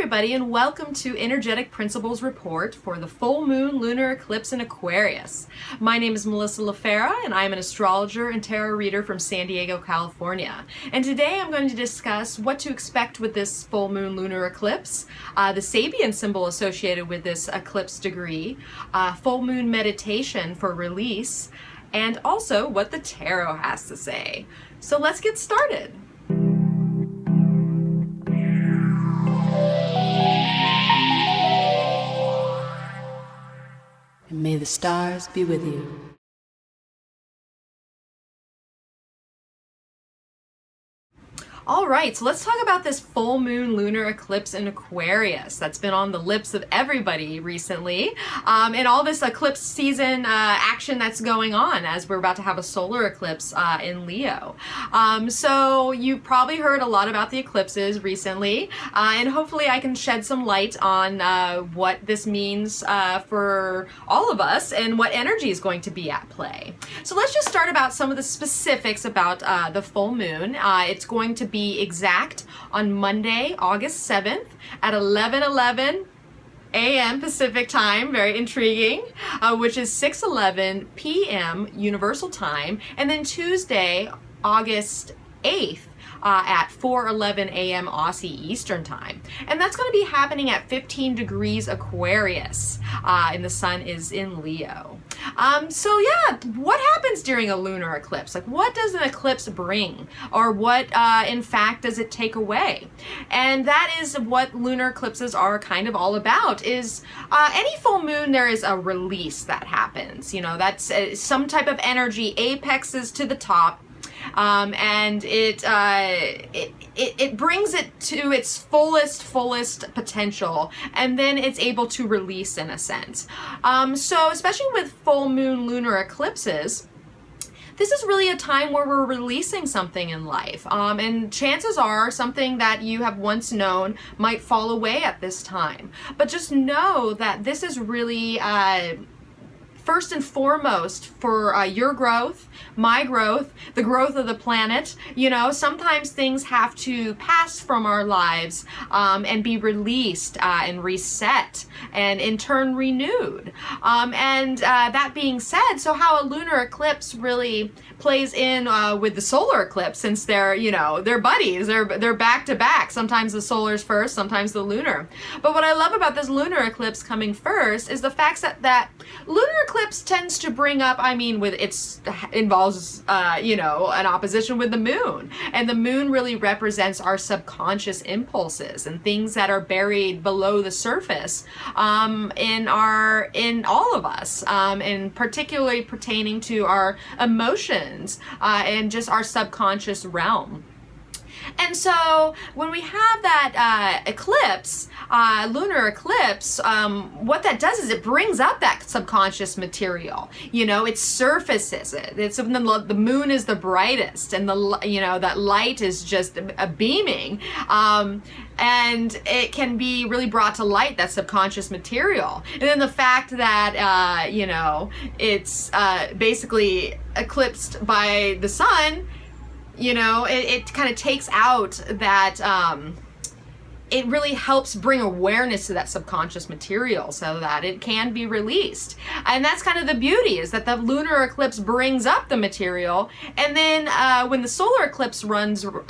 everybody, and welcome to Energetic Principles Report for the full moon lunar eclipse in Aquarius. My name is Melissa LaFera, and I'm an astrologer and tarot reader from San Diego, California. And today I'm going to discuss what to expect with this full moon lunar eclipse, the Sabian symbol associated with this eclipse degree, full moon meditation for release, and also what the tarot has to say. So let's get started. And may the stars be with you. All right, so let's talk about this full moon lunar eclipse in Aquarius that's been on the lips of everybody recently, and all this eclipse season action that's going on as we're about to have a solar eclipse in Leo. So you've probably heard a lot about the eclipses recently, and hopefully I can shed some light on what this means for all of us and what energy is going to be at play. So let's just start about some of the specifics about the full moon. It's going to be exact on Monday, August 7th at 11:11 a.m. Pacific time, very intriguing, which is 6:11 p.m. Universal time, and then Tuesday, August 8th at 4:11 a.m. Aussie Eastern time. And that's going to be happening at 15 degrees Aquarius, and the sun is in Leo. So yeah, what happens during a lunar eclipse? Like, what does an eclipse bring? Or what, in fact, does it take away? And that is what lunar eclipses are kind of all about, is any full moon, there is a release that happens. You know, that's some type of energy apexes to the top, and it brings it to its fullest potential, and then it's able to release in a sense. So especially with full moon lunar eclipses, this is really a time where we're releasing something in life, and chances are something that you have once known might fall away at this time. But just know that this is really first and foremost for your growth, my growth, the growth of the planet. You know, sometimes things have to pass from our lives and be released and reset and in turn renewed. And that being said, so how a lunar eclipse really plays in with the solar eclipse, since they're, you know, they're buddies, they're back to back. Sometimes the solar's first, sometimes the lunar. But what I love about this lunar eclipse coming first is the fact that lunar eclipse tends to bring up, involves you know, an opposition with the moon, and the moon really represents our subconscious impulses and things that are buried below the surface in all of us, and particularly pertaining to our emotions and just our subconscious realm. And so when we have that eclipse, lunar eclipse, what that does is it brings up that subconscious material. You know, it surfaces it. It's the moon is the brightest, and that light is just beaming. And it can be really brought to light, that subconscious material. And then the fact that, you know, it's basically eclipsed by the sun, you know, it kind of takes out that, it really helps bring awareness to that subconscious material so that it can be released. And that's kind of the beauty, is that the lunar eclipse brings up the material, and then when the solar eclipse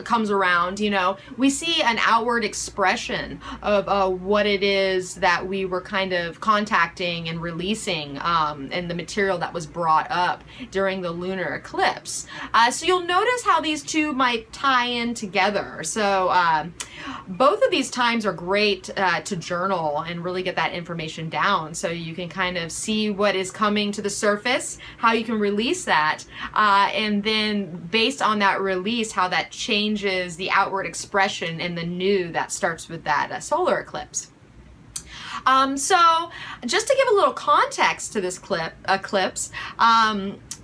comes around, you know, we see an outward expression of what it is that we were kind of contacting and releasing, and the material that was brought up during the lunar eclipse. So you'll notice how these two might tie in together. So both of these times are great to journal and really get that information down, so you can kind of see what is coming to the surface, how you can release that, and then based on that release, how that changes the outward expression and the new that starts with that solar eclipse. So just to give a little context to this eclipse,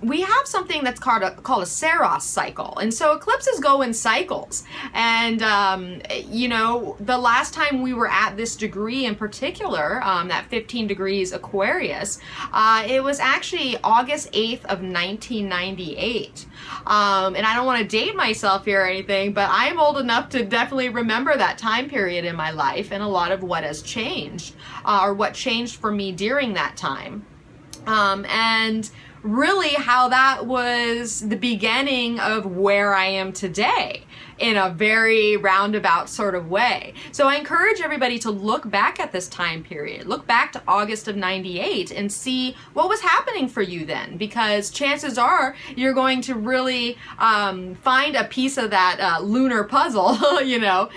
we have something that's called a Saros cycle. And so eclipses go in cycles. And, you know, the last time we were at this degree in particular, that 15 degrees Aquarius, it was actually August 8th of 1998. And I don't want to date myself here or anything, but I'm old enough to definitely remember that time period in my life and a lot of what has changed, or what changed for me during that time. And really how that was the beginning of where I am today in a very roundabout sort of way. So I encourage everybody to look back at this time period, look back to August of 98 and see what was happening for you then, because chances are you're going to really find a piece of that lunar puzzle, you know,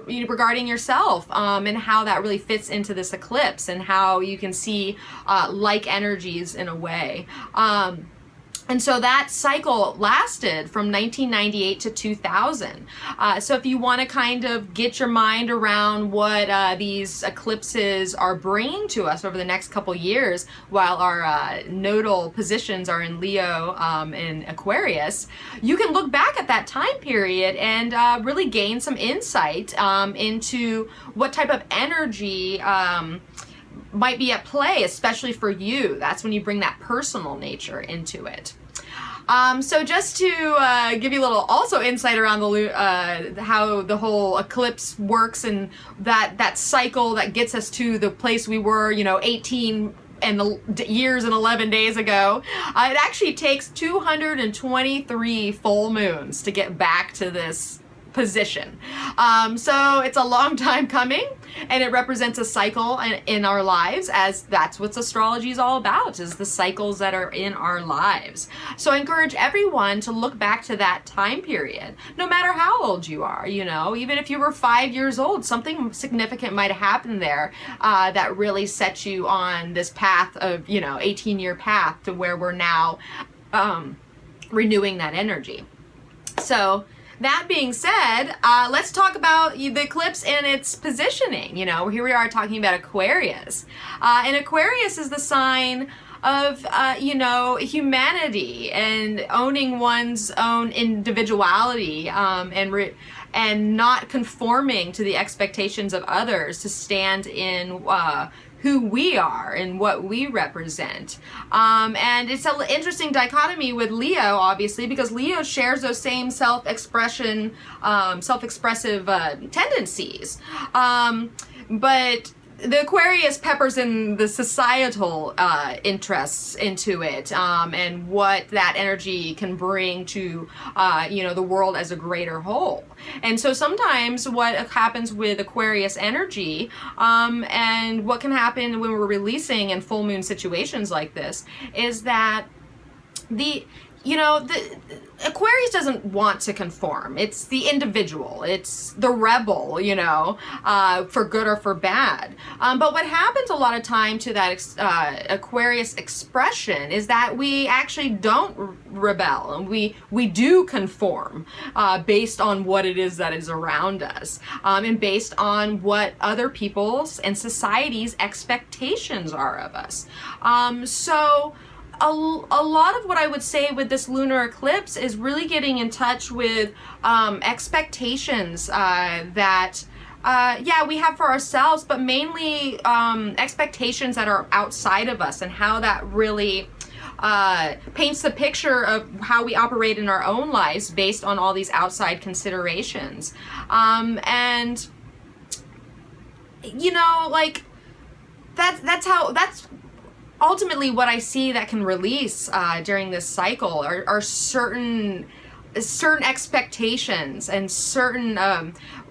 regarding yourself, and how that really fits into this eclipse and how you can see like energies in a way. And so that cycle lasted from 1998 to 2000. So if you want to kind of get your mind around what these eclipses are bringing to us over the next couple years, while our nodal positions are in Leo and Aquarius, you can look back at that time period and really gain some insight into what type of energy might be at play, especially for you. That's when you bring that personal nature into it. So just to give you a little also insight around the how the whole eclipse works and that cycle that gets us to the place we were, you know, 18 years and 11 days ago. It actually takes 223 full moons to get back to this position. So it's a long time coming, and it represents a cycle in our lives, as that's what astrology is all about, is the cycles that are in our lives. So I encourage everyone to look back to that time period, no matter how old you are, you know, even if you were 5 years old, something significant might have happened there that really set you on this path of, you know, 18-year path to where we're now renewing that energy. So that being said, let's talk about the eclipse and its positioning. You know, here we are talking about Aquarius. And Aquarius is the sign of, you know, humanity and owning one's own individuality, and not conforming to the expectations of others, to stand in who we are and what we represent. And it's an interesting dichotomy with Leo, obviously, because Leo shares those same self-expressive tendencies. But the Aquarius peppers in the societal interests into it, and what that energy can bring to, you know, the world as a greater whole. And so sometimes what happens with Aquarius energy, and what can happen when we're releasing in full moon situations like this, is that the Aquarius doesn't want to conform. It's the individual. It's the rebel, you know, for good or for bad. But what happens a lot of time to that Aquarius expression is that we actually don't rebel, and we do conform based on what it is that is around us, and based on what other people's and society's expectations are of us. So a lot of what I would say with this lunar eclipse is really getting in touch with expectations that we have for ourselves, but mainly expectations that are outside of us, and how that really paints the picture of how we operate in our own lives based on all these outside considerations. And you know, like that's ultimately what I see that can release during this cycle are certain expectations and certain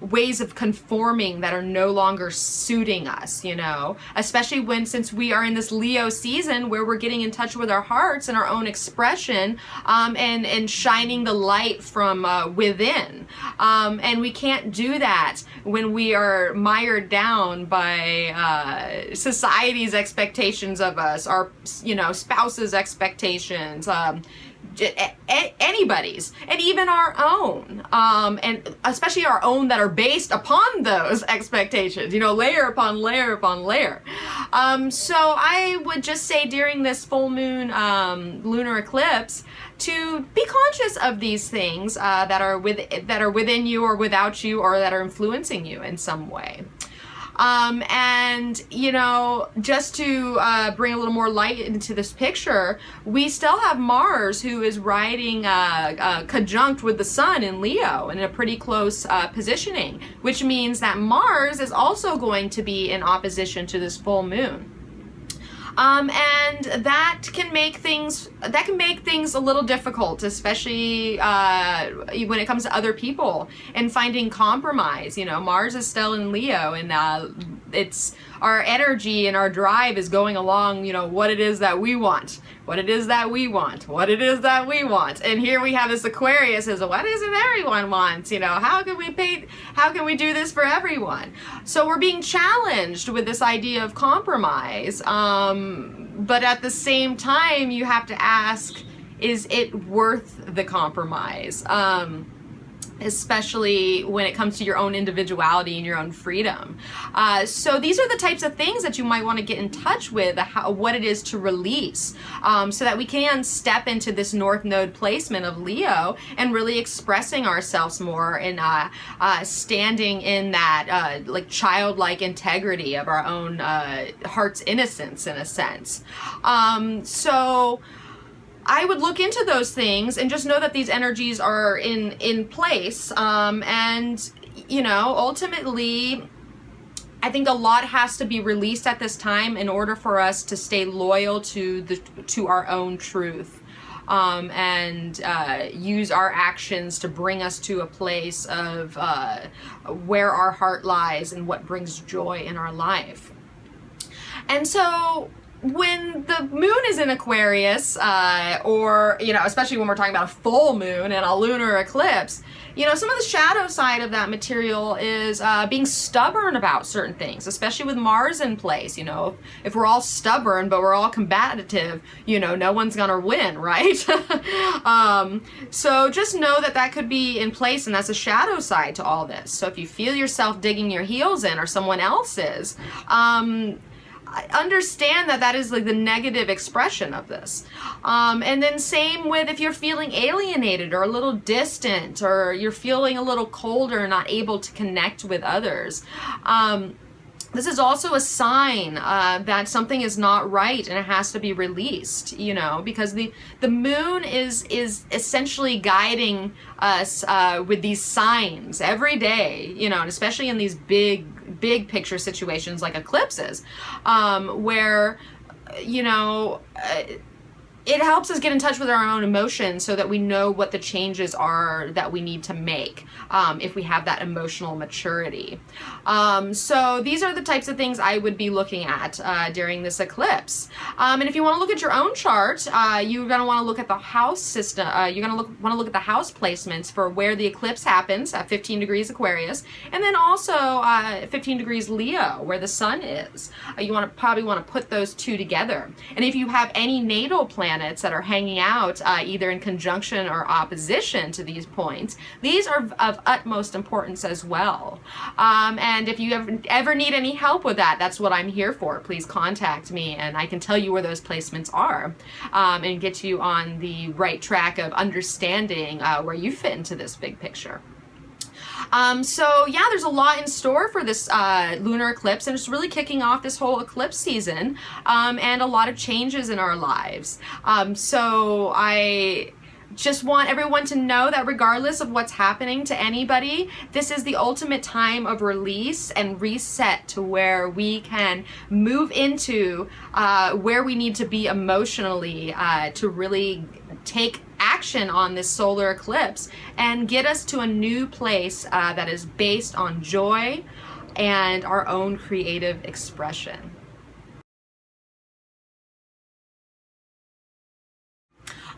ways of conforming that are no longer suiting us, you know, especially since we are in this Leo season where we're getting in touch with our hearts and our own expression, and shining the light from within. And we can't do that when we are mired down by society's expectations of us, our, you know, spouse's expectations, anybody's, and even our own, and especially our own that are based upon those expectations, you know, layer upon layer upon layer. So I would just say during this full moon lunar eclipse to be conscious of these things that are within you or without you, or that are influencing you in some way. And, you know, just to bring a little more light into this picture, we still have Mars, who is riding conjunct with the Sun in Leo in a pretty close positioning, which means that Mars is also going to be in opposition to this full moon. And that can make things a little difficult, especially when it comes to other people and finding compromise. You know, Mars is still in Leo, and it's our energy and our drive is going along, you know, what it is that we want, what it is that we want, what it is that we want. And here we have this Aquarius as what is it everyone wants, you know, how can we do this for everyone? So we're being challenged with this idea of compromise. But at the same time, you have to ask, is it worth the compromise? Especially when it comes to your own individuality and your own freedom. So these are the types of things that you might want to get in touch with, what it is to release, so that we can step into this North Node placement of Leo and really expressing ourselves more and standing in that like childlike integrity of our own heart's innocence, in a sense. So I would look into those things and just know that these energies are in place. And, you know, ultimately, I think a lot has to be released at this time in order for us to stay loyal to our own truth. And use our actions to bring us to a place of where our heart lies and what brings joy in our life. And so when the moon is in Aquarius, or, you know, especially when we're talking about a full moon and a lunar eclipse, you know, some of the shadow side of that material is being stubborn about certain things, especially with Mars in place. You know, if we're all stubborn, but we're all combative, you know, no one's gonna win, right? So just know that that could be in place, and that's a shadow side to all this. So if you feel yourself digging your heels in, or someone else is, understand that that is like the negative expression of this. And then same with if you're feeling alienated or a little distant, or you're feeling a little colder and not able to connect with others. This is also a sign that something is not right and it has to be released, you know, because the moon is essentially guiding us with these signs every day, you know, and especially in these big picture situations like eclipses, where, you know, it helps us get in touch with our own emotions so that we know what the changes are that we need to make, if we have that emotional maturity. So these are the types of things I would be looking at during this eclipse. And if you want to look at your own chart, you're going to want to look at the house system. You're going to want to look at the house placements for where the eclipse happens at 15 degrees Aquarius, and then also 15 degrees Leo, where the sun is. You probably want to put those two together. And if you have any natal planets that are hanging out either in conjunction or opposition to these points, these are of utmost importance as well. And if you ever need any help with that, that's what I'm here for. Please contact me and I can tell you where those placements are, and get you on the right track of understanding where you fit into this big picture. So yeah, there's a lot in store for this lunar eclipse, and it's really kicking off this whole eclipse season, and a lot of changes in our lives. So I just want everyone to know that regardless of what's happening to anybody, this is the ultimate time of release and reset to where we can move into where we need to be emotionally to really take action on this solar eclipse and get us to a new place that is based on joy and our own creative expression.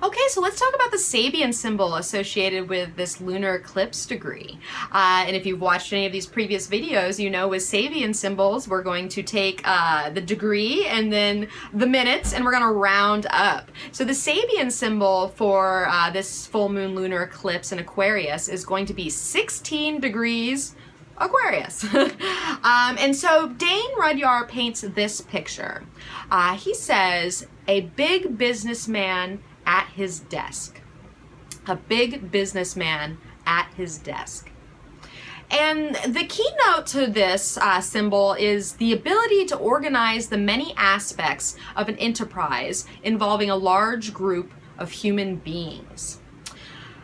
Okay, so let's talk about the Sabian symbol associated with this lunar eclipse degree. And if you've watched any of these previous videos, you know with Sabian symbols, we're going to take the degree and then the minutes, and we're going to round up. So the Sabian symbol for this full moon lunar eclipse in Aquarius is going to be 16 degrees Aquarius. And so Dane Rudyard paints this picture. He says, a big businessman at his desk. A big businessman at his desk. And the keynote to this symbol is the ability to organize the many aspects of an enterprise involving a large group of human beings.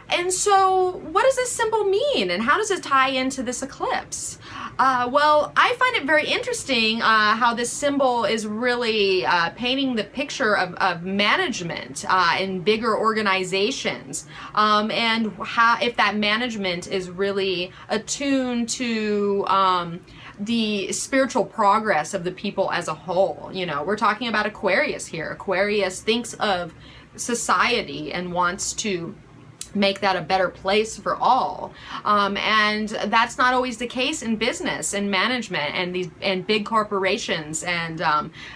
And so what does this symbol mean, and how does it tie into this eclipse? Well, I find it very interesting how this symbol is really painting the picture of management in bigger organizations, and how if that management is really attuned to the spiritual progress of the people as a whole. You know, we're talking about Aquarius here. Aquarius thinks of society and wants to make that a better place for all, and that's not always the case in business and management and big corporations and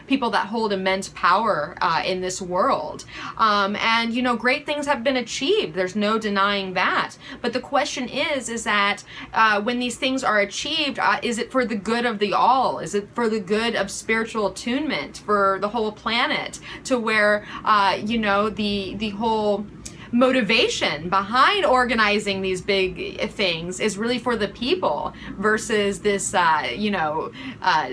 people that hold immense power in this world. And you know, great things have been achieved. There's no denying that. But the question is that when these things are achieved, is it for the good of the all? Is it for the good of spiritual attunement for the whole planet? To where you know, the whole motivation behind organizing these big things is really for the people versus this, you know,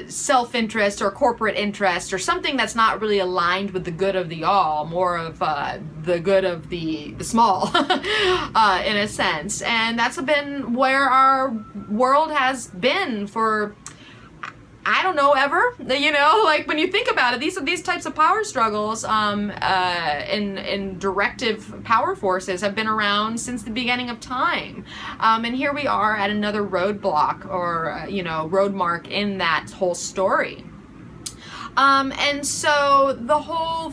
self-interest or corporate interest or something that's not really aligned with the good of the all, more of the good of the small, in a sense. And that's been where our world has been for, I don't know, ever. You know, like when you think about it, these types of power struggles in directive power forces have been around since the beginning of time. And here we are at another roadblock or, you know, road mark in that whole story. And so the whole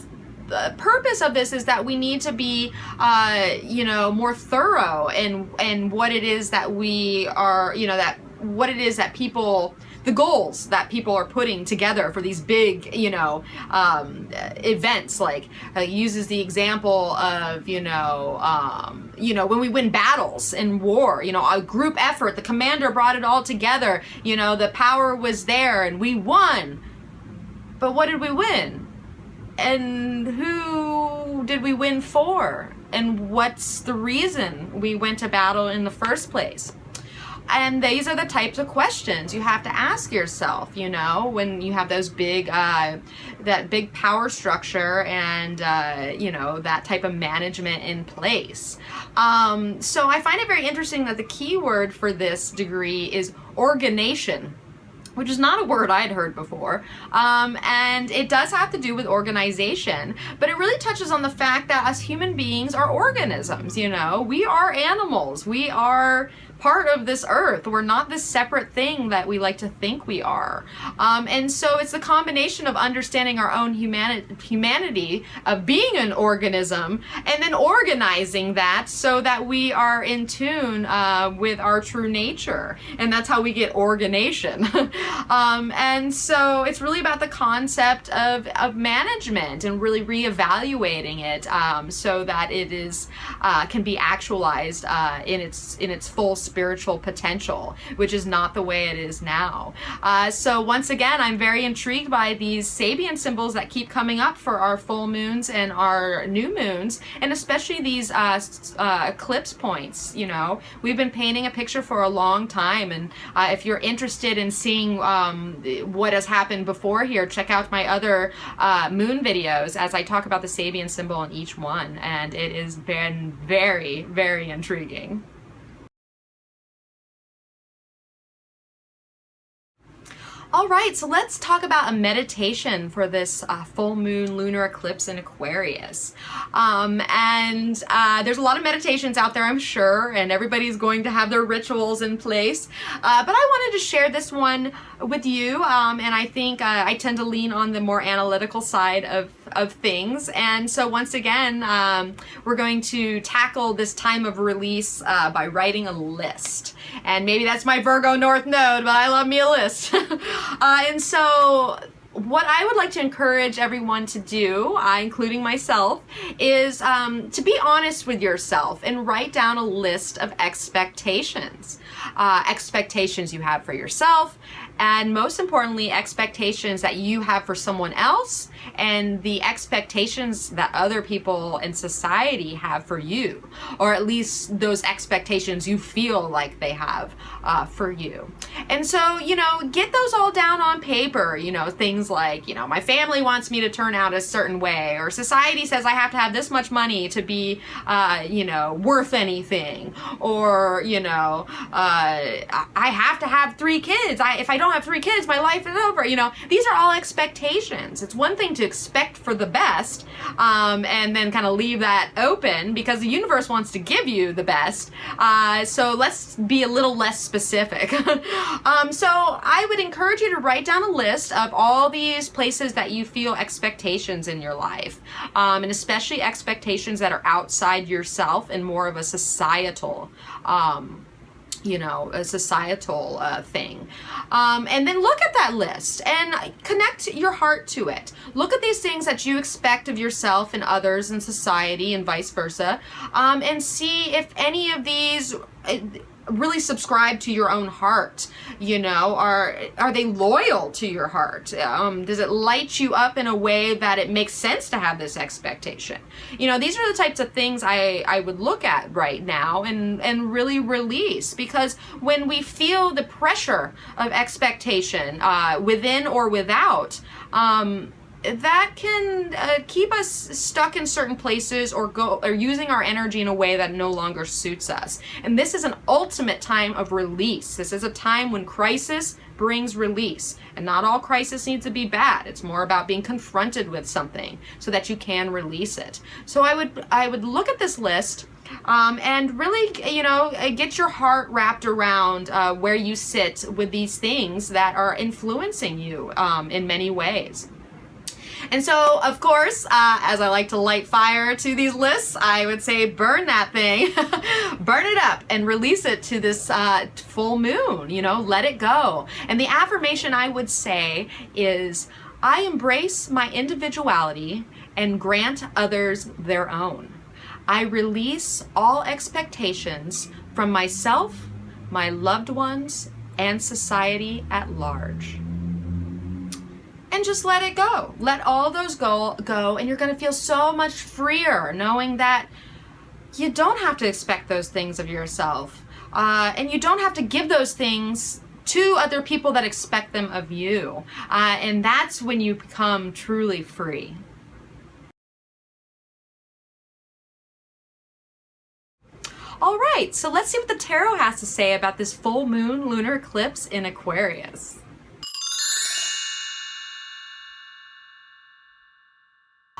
purpose of this is that we need to be, you know, more thorough in what it is that we are, you know, that what it is that people, the goals that people are putting together for these big, you know, events. Like uses the example of, you know, when we win battles in war, you know, a group effort, the commander brought it all together, you know, the power was there and we won. But what did we win? And who did we win for? And what's the reason we went to battle in the first place? And these are the types of questions you have to ask yourself, you know, when you have those big, that big power structure and, you know, that type of management in place. So I find it very interesting that the key word for this degree is organization, which is not a word I'd heard before. And it does have to do with organization, but it really touches on the fact that us human beings are organisms, you know, we are animals, we are part of this earth. We're not this separate thing that we like to think we are. And so it's the combination of understanding our own humanity, of being an organism, and then organizing that so that we are in tune with our true nature. And that's how we get organization. And so it's really about the concept of management and really reevaluating it so that it is can be actualized in its full spiritual potential, which is not the way it is now. So once again, I'm very intrigued by these Sabian symbols that keep coming up for our full moons and our new moons, and especially these eclipse points. You know, we've been painting a picture for a long time, and if you're interested in seeing what has happened before here, check out my other moon videos as I talk about the Sabian symbol in each one, and it has been very, very intriguing. All right, so let's talk about a meditation for this full moon lunar eclipse in Aquarius. There's a lot of meditations out there, I'm sure, and everybody's going to have their rituals in place. But I wanted to share this one with you, and I think I tend to lean on the more analytical side of of things. And so once again, we're going to tackle this time of release by writing a list. And maybe that's my Virgo North Node, but I love me a list. And so what I would like to encourage everyone to do, including myself, is to be honest with yourself and write down a list of expectations. Expectations you have for yourself, and most importantly, expectations that you have for someone else, and the expectations that other people in society have for you, or at least those expectations you feel like they have for you. And so, you know, get those all down on paper. You know, things like, you know, my family wants me to turn out a certain way, or society says I have to have this much money to be, you know, worth anything, or, you know, I have to have 3 kids. If I don't have 3 kids, my life is over. You know, these are all expectations. It's one thing to expect for the best, and then kind of leave that open because the universe wants to give you the best. So let's be a little less specific. So I would encourage you to write down a list of all these places that you feel expectations in your life, and especially expectations that are outside yourself and more of a societal you know, a societal thing. And then look at that list and connect your heart to it. Look at these things that you expect of yourself and others in society and vice versa, and see if any of these really subscribe to your own heart. You know, are they loyal to your heart? Does it light you up in a way that it makes sense to have this expectation? You know, these are the types of things I would look at right now and really release, because when we feel the pressure of expectation, within or without, that can keep us stuck in certain places, or using our energy in a way that no longer suits us. And this is an ultimate time of release. This is a time when crisis brings release. And not all crisis needs to be bad. It's more about being confronted with something so that you can release it. So I would look at this list, and really, you know, get your heart wrapped around where you sit with these things that are influencing you in many ways. And so, of course, as I like to light fire to these lists, I would say burn that thing, burn it up and release it to this full moon, you know, let it go. And the affirmation I would say is, I embrace my individuality and grant others their own. I release all expectations from myself, my loved ones, and society at large. And just let it go. Let all those go, and you're gonna feel so much freer knowing that you don't have to expect those things of yourself. And you don't have to give those things to other people that expect them of you. And that's when you become truly free. All right, so let's see what the tarot has to say about this full moon lunar eclipse in Aquarius.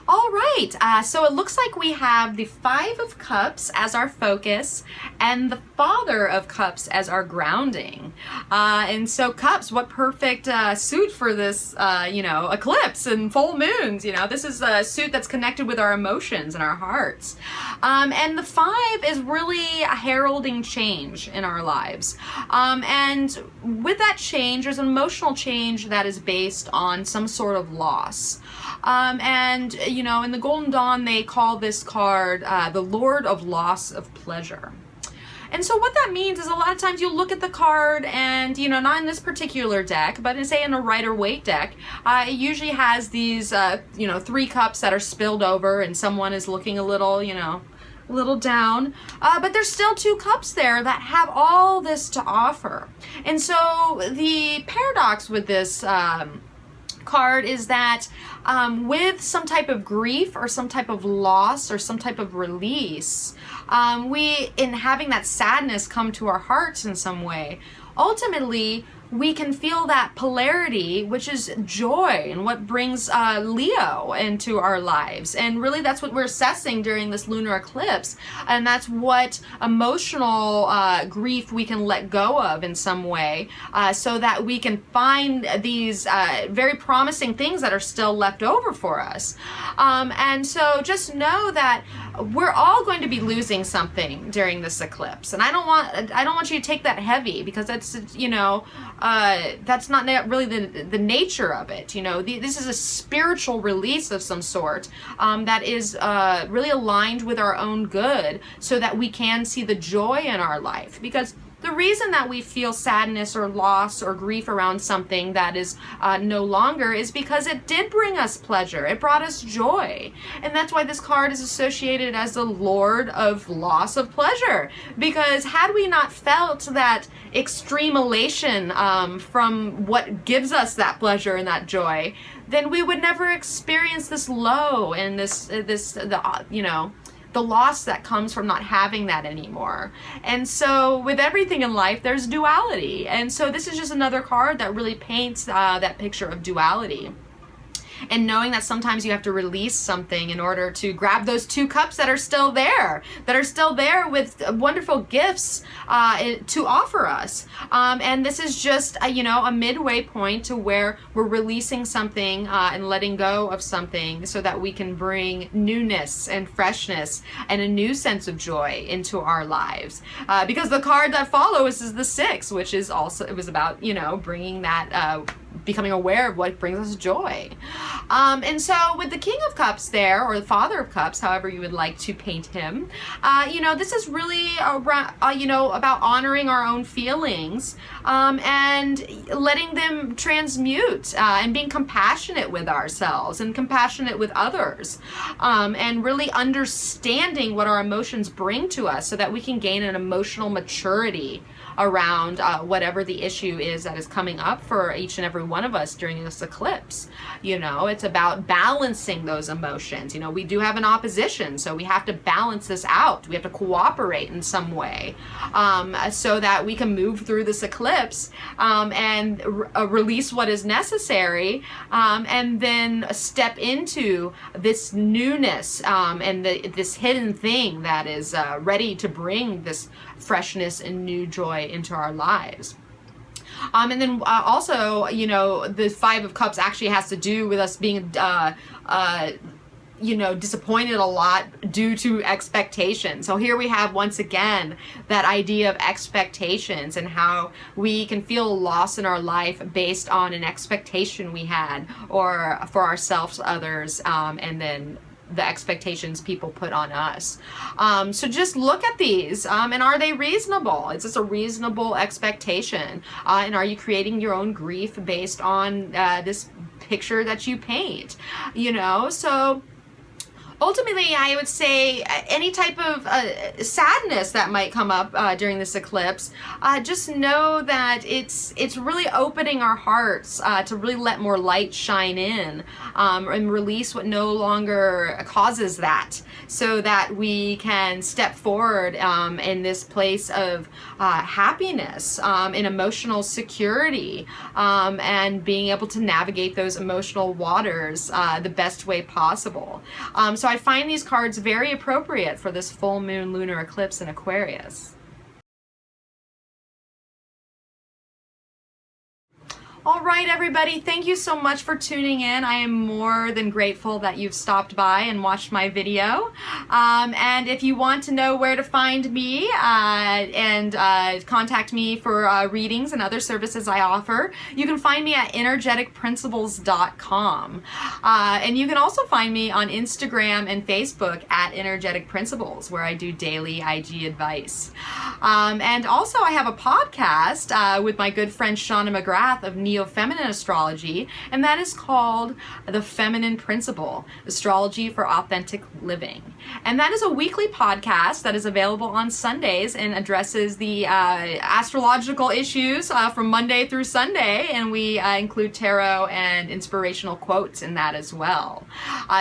All right, so it looks like we have the 5 of Cups as our focus and the Father of Cups as our grounding. And so Cups, what perfect suit for this, you know, eclipse and full moons. You know, this is a suit that's connected with our emotions and our hearts. And the 5 is really heralding change in our lives. And with that change, there's an emotional change that is based on some sort of loss. And, you know, in the Golden Dawn, they call this card the Lord of Loss of Pleasure. And so what that means is a lot of times you'll look at the card and, you know, not in this particular deck, but say in a Rider-Waite deck, it usually has these, you know, 3 cups that are spilled over and someone is looking a little, you know, a little down, but there's still 2 cups there that have all this to offer. And so the paradox with this card is that with some type of grief or some type of loss or some type of release, we, in having that sadness come to our hearts in some way, ultimately we can feel that polarity, which is joy, and what brings Leo into our lives. And really that's what we're assessing during this lunar eclipse, and that's what emotional grief we can let go of in some way, so that we can find these very promising things that are still left over for us. And so just know that we're all going to be losing something during this eclipse, and I don't want you to take that heavy, because that's, you know, that's not really the nature of it. You know, this is a spiritual release of some sort, that is really aligned with our own good, so that we can see the joy in our life. Because the reason that we feel sadness or loss or grief around something that is no longer is because it did bring us pleasure. It brought us joy. And that's why this card is associated as the Lord of loss of pleasure. Because had we not felt that extreme elation from what gives us that pleasure and that joy, then we would never experience this low and the loss that comes from not having that anymore. And so with everything in life, there's duality. And so this is just another card that really paints that picture of duality. And knowing that sometimes you have to release something in order to grab those two cups that are still there with wonderful gifts to offer us. And this is just a midway point to where we're releasing something and letting go of something, so that we can bring newness and freshness and a new sense of joy into our lives. Because the card that follows is the 6, which is also, it was about, bringing that, becoming aware of what brings us joy. And so with the King of Cups there, or the Father of Cups, however you would like to paint him, this is really around, about honoring our own feelings, and letting them transmute, and being compassionate with ourselves and compassionate with others, and really understanding what our emotions bring to us, so that we can gain an emotional maturity around whatever the issue is that is coming up for each and every one of us during this eclipse. It's about balancing those emotions. We do have an opposition, so we have to balance this out. We have to cooperate in some way, so that we can move through this eclipse, and release what is necessary, and then step into this newness, and this hidden thing that is ready to bring this freshness and new joy into our lives. And then also, the 5 of Cups actually has to do with us being disappointed a lot due to expectation. So here we have once again that idea of expectations, and how we can feel loss in our life based on an expectation we had, or for ourselves, others, and then the expectations people put on us. So just look at these, and are they reasonable? Is this a reasonable expectation? And are you creating your own grief based on this picture that you paint? So ultimately, I would say any type of sadness that might come up during this eclipse, just know that it's really opening our hearts to really let more light shine in, and release what no longer causes that, so that we can step forward in this place of happiness, in emotional security, and being able to navigate those emotional waters the best way possible. So I find these cards very appropriate for this full moon lunar eclipse in Aquarius. All right, everybody, thank you so much for tuning in. I am more than grateful that you've stopped by and watched my video. And if you want to know where to find me and contact me for readings and other services I offer, you can find me at energeticprinciples.com. And you can also find me on Instagram and Facebook at Energetic Principles, where I do daily IG advice. And also I have a podcast with my good friend Shauna McGrath of Feminine Astrology, and that is called The Feminine Principle, Astrology for Authentic Living. And that is a weekly podcast that is available on Sundays and addresses the astrological issues from Monday through Sunday, and we include tarot and inspirational quotes in that as well.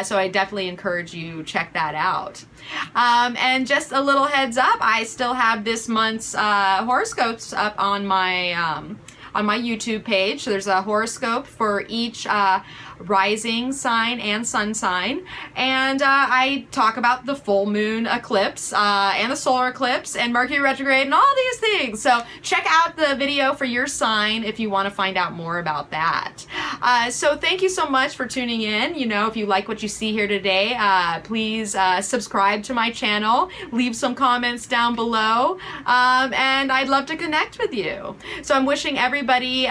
So I definitely encourage you to check that out. And just a little heads up, I still have this month's horoscopes up on my on my YouTube page. So there's a horoscope for each rising sign and sun sign, and I talk about the full moon eclipse and the solar eclipse and Mercury retrograde and all these things. So check out the video for your sign if you want to find out more about that. So thank you so much for tuning in. You know, if you like what you see here today, please subscribe to my channel, leave some comments down below, and I'd love to connect with you. So I'm wishing everybody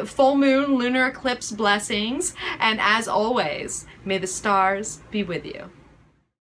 full moon lunar eclipse blessings, and as always, may the stars be with you.